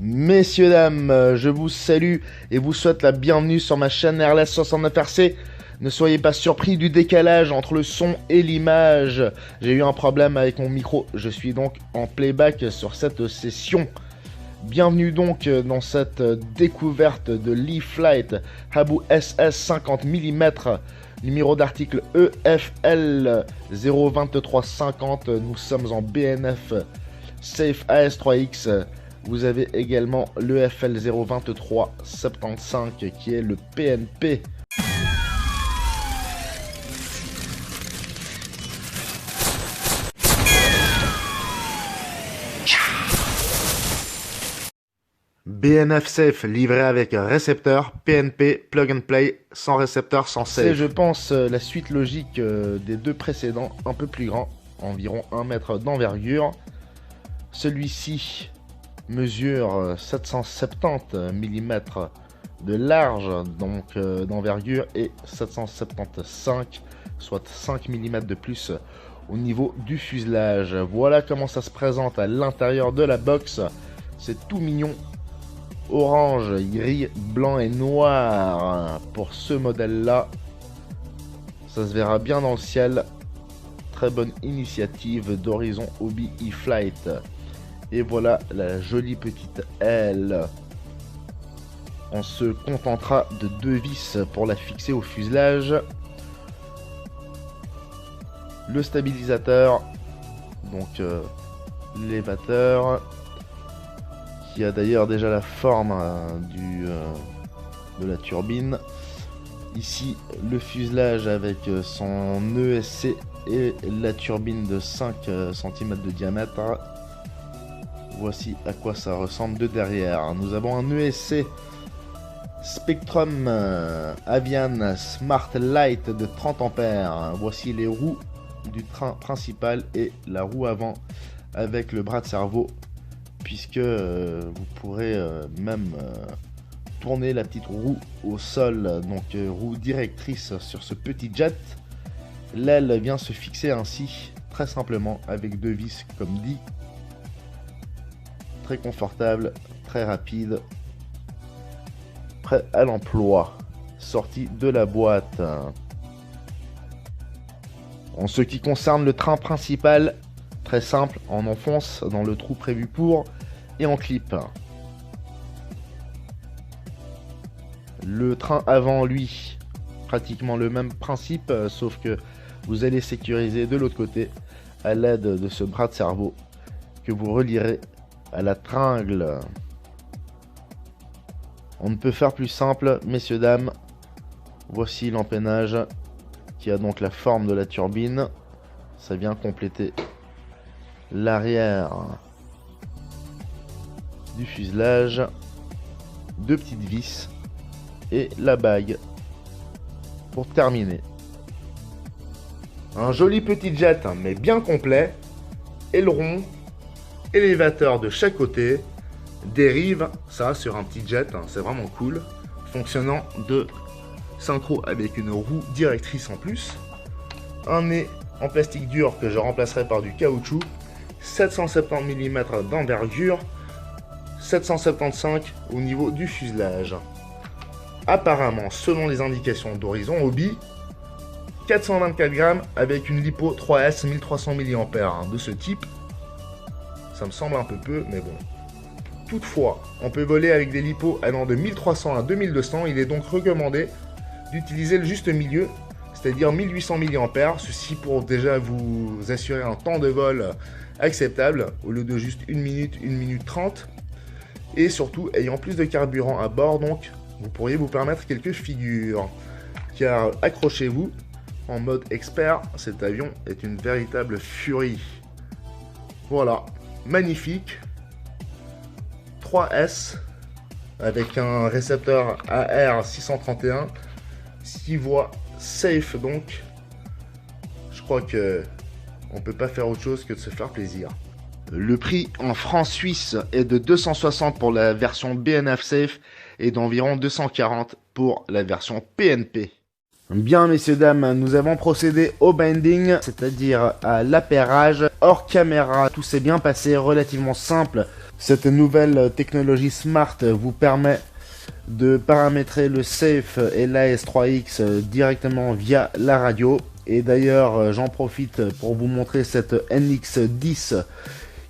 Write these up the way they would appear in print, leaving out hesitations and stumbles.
Messieurs, dames, je vous salue et vous souhaite la bienvenue sur ma chaîne RLS69RC. Ne soyez pas surpris du décalage entre le son et l'image. J'ai eu un problème avec mon micro, je suis donc en playback sur cette session. Bienvenue donc dans cette découverte de l'e-Flight Habu SS 50 mm, numéro d'article EFL 02350. Nous sommes en BNF Safe AS3X. Vous avez également l'EFL 02375 qui est le PNP. BNF Safe livré avec récepteur, PNP plug and play, sans récepteur, sans safe. C'est, je pense, la suite logique des deux précédents, un peu plus grand, environ 1 mètre d'envergure. Celui-ci mesure 770 mm de large, donc d'envergure, et 775, soit 5 mm de plus au niveau du fuselage. Voilà comment ça se présente à l'intérieur de la box. C'est tout mignon. Orange, gris, blanc et noir pour ce modèle-là. Ça se verra bien dans le ciel. Très bonne initiative d'Horizon Hobby e-Flight. Et voilà la jolie petite aile. On se contentera de 2 vis pour la fixer au fuselage. Le stabilisateur, donc l'élévateur, qui a d'ailleurs déjà la forme de la turbine. Ici, le fuselage avec son ESC et la turbine de 5 cm de diamètre. Voici à quoi ça ressemble de derrière. Nous avons un ESC Spectrum Avian Smart Light de 30 ampères. Voici les roues du train principal et la roue avant avec le bras de cerveau, puisque vous pourrez même tourner la petite roue au sol, donc roue directrice sur ce petit jet. L'aile vient se fixer ainsi, très simplement, avec 2 vis comme dit. Très confortable, très rapide, prêt à l'emploi, sorti de la boîte. En ce qui concerne le train principal, très simple, on enfonce dans le trou prévu pour et on clip. Le train avant, lui, pratiquement le même principe, sauf que vous allez sécuriser de l'autre côté à l'aide de ce bras de cerveau que vous relierez à la tringle. On ne peut faire plus simple, messieurs, dames. Voici l'empennage qui a donc la forme de la turbine. Ça vient compléter l'arrière du fuselage, 2 petites vis et la bague pour terminer. Un joli petit jet, mais bien complet. Aileron, élévateur de chaque côté, dérive, ça sur un petit jet, c'est vraiment cool, fonctionnant de synchro avec une roue directrice en plus, un nez en plastique dur que je remplacerai par du caoutchouc, 770 mm d'envergure, 775 au niveau du fuselage. Apparemment, selon les indications d'Horizon Hobby, 424 grammes avec une lipo 3S 1300 mAh de ce type. Ça me semble un peu peu, mais bon. Toutefois, on peut voler avec des lipos allant de 1300 à 2200. Il est donc recommandé d'utiliser le juste milieu, c'est-à-dire 1800 mAh. Ceci pour déjà vous assurer un temps de vol acceptable, au lieu de juste 1 minute, 1 minute 30. Et surtout, ayant plus de carburant à bord, donc, vous pourriez vous permettre quelques figures. Car accrochez-vous, en mode expert, cet avion est une véritable furie. Voilà. Magnifique, 3S avec un récepteur AR631, 6 voies safe, donc je crois que on peut pas faire autre chose que de se faire plaisir. Le prix en francs suisses est de 260 pour la version BNF Safe et d'environ 240 pour la version PNP. Bien, messieurs, dames, nous avons procédé au binding, c'est-à-dire à l'appairage hors caméra. Tout s'est bien passé, relativement simple Cette nouvelle technologie Smart vous permet de paramétrer le safe et l'AS3X directement via la radio. Et d'ailleurs, j'en profite pour vous montrer cette NX10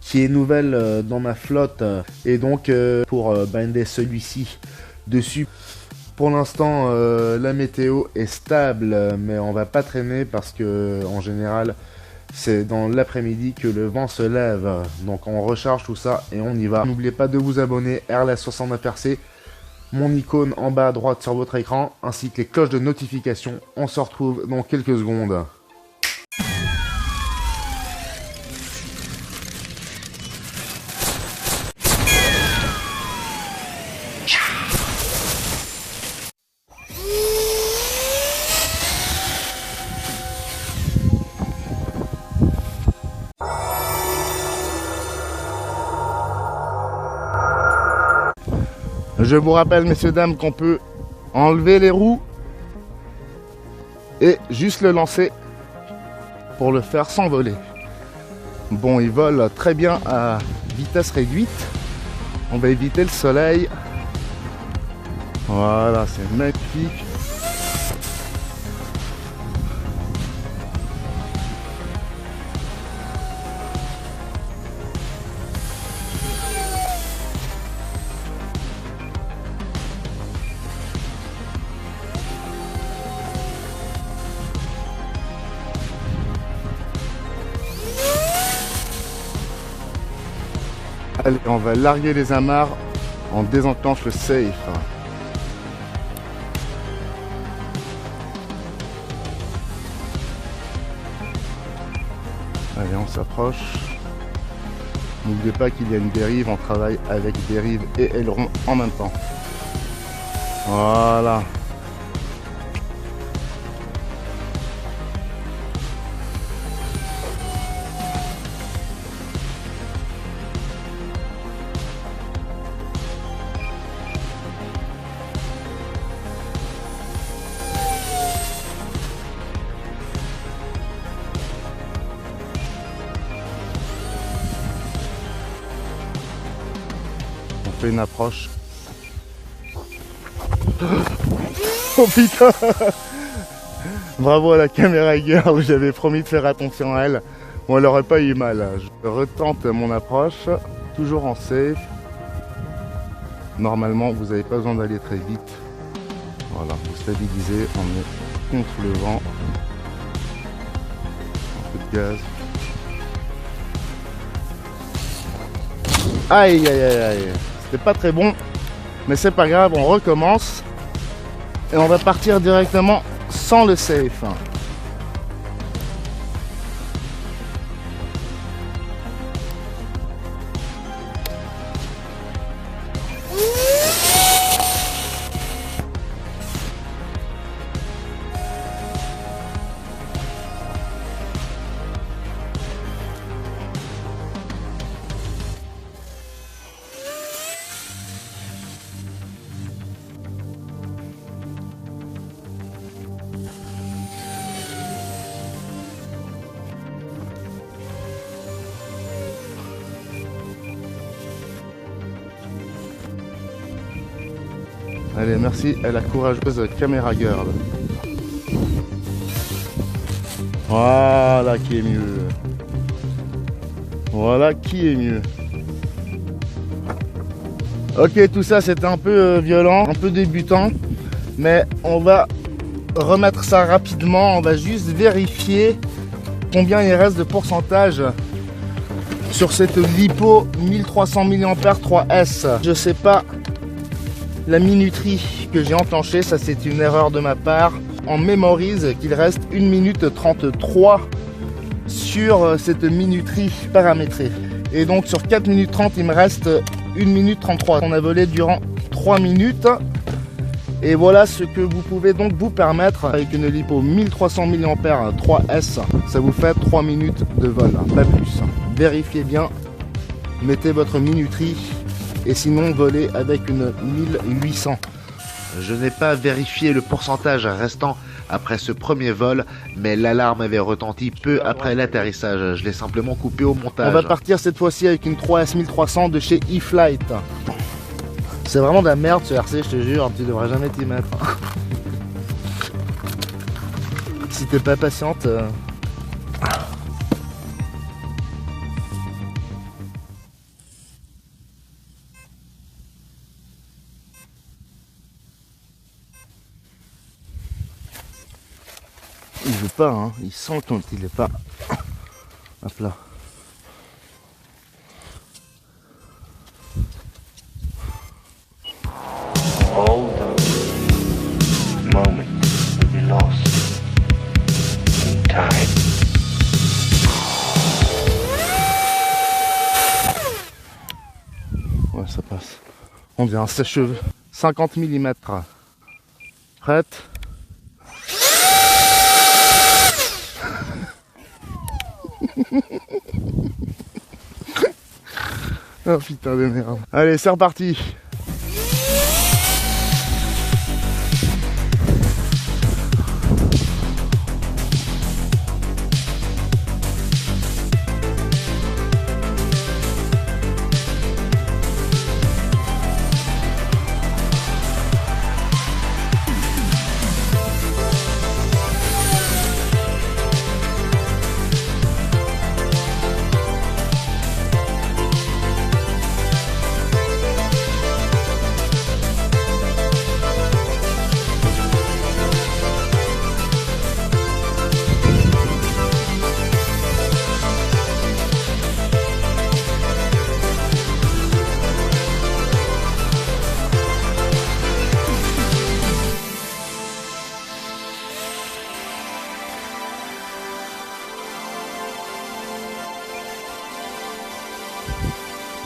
qui est nouvelle dans ma flotte, et donc pour binder celui-ci dessus. Pour l'instant, la météo est stable, mais on va pas traîner parce que en général, c'est dans l'après-midi que le vent se lève. Donc on recharge tout ça et on y va. N'oubliez pas de vous abonner, RLS69RC, mon icône en bas à droite sur votre écran, ainsi que les cloches de notification. On se retrouve dans quelques secondes. Je vous rappelle, messieurs, dames, qu'on peut enlever les roues et juste le lancer pour le faire s'envoler. Bon, il vole très bien à vitesse réduite. On va éviter le soleil. Voilà, c'est magnifique. Allez, on va larguer les amarres, on désenclenche le safe. Allez, on s'approche. N'oubliez pas qu'il y a une dérive, on travaille avec dérive et aileron en même temps. Voilà. On fait une approche. Oh putain! Bravo à la caméra girl, j'avais promis de faire attention à elle. Bon, elle aurait pas eu mal. Je retente mon approche, toujours en safe. Normalement, vous n'avez pas besoin d'aller très vite. Voilà, vous stabilisez, on est contre le vent. Un peu de gaz. Aïe aïe aïe aïe, c'était pas très bon, mais c'est pas grave, on recommence et on va partir directement sans le safe. Allez, merci à la courageuse caméra girl. Voilà qui est mieux. Voilà qui est mieux. Ok, tout ça c'était un peu violent, un peu débutant, mais on va remettre ça rapidement. On va juste vérifier combien il reste de pourcentage sur cette LiPo 1300 mAh 3S. Je sais pas la minuterie que j'ai enclenchée, ça c'est une erreur de ma part. On mémorise qu'il reste 1 minute 33 sur cette minuterie paramétrée. Et donc sur 4 minutes 30, il me reste 1 minute 33. On a volé durant 3 minutes. Et voilà ce que vous pouvez donc vous permettre avec une LiPo 1300 mAh 3S. Ça vous fait 3 minutes de vol, pas plus. Vérifiez bien, mettez votre minuterie. Et sinon volez avec une 1800. Je n'ai pas vérifié le pourcentage restant après ce premier vol, mais l'alarme avait retenti peu après l'atterrissage. Je l'ai simplement coupé au montage. On va partir cette fois-ci avec une 3S 1300 de chez E-Flight. C'est vraiment de la merde ce RC, je te jure, tu devrais jamais t'y mettre. Si t'es pas patiente... Il veut pas, hein. Il sent quand il est pas. Hop là. All those moments will be lost in time. Ouais, ça passe. On dirait un sèche-cheveux. 50 mm. Prête? Oh putain de merde. Allez, c'est reparti.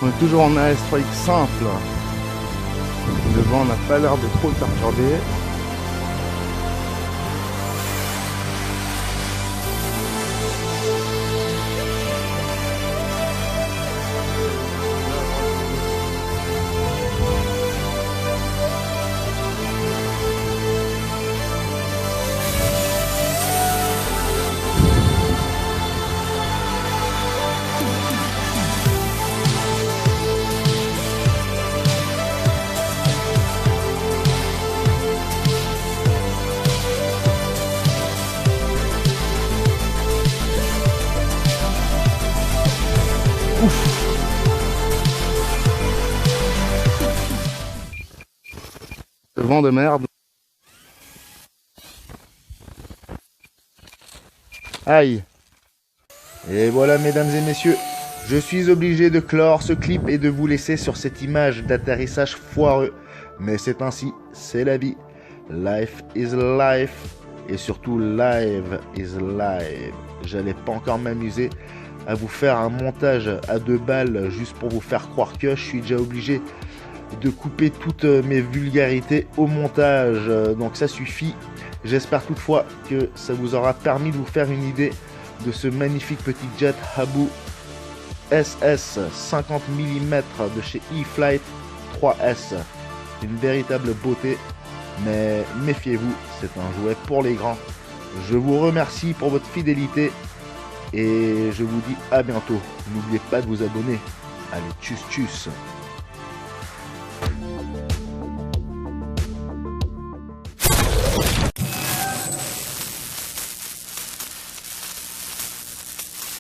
On est toujours en AS3X simple. Le vent n'a pas l'air de trop le perturber. Le vent de merde. Aïe. Et voilà mesdames et messieurs, je suis obligé de clore ce clip et de vous laisser sur cette image d'atterrissage foireux. Mais c'est ainsi, c'est la vie. Life is life. Et surtout live is live. J'allais pas encore m'amuser à vous faire un montage à 2 balles juste pour vous faire croire que je suis déjà obligé de couper toutes mes vulgarités au montage, donc ça suffit. J'espère toutefois que ça vous aura permis de vous faire une idée de ce magnifique petit jet Habu SS 50 mm de chez E-Flight 3S. Une véritable beauté, mais méfiez-vous, c'est un jouet pour les grands. Je vous remercie pour votre fidélité et je vous dis à bientôt. N'oubliez pas de vous abonner. Allez, tchuss tchuss.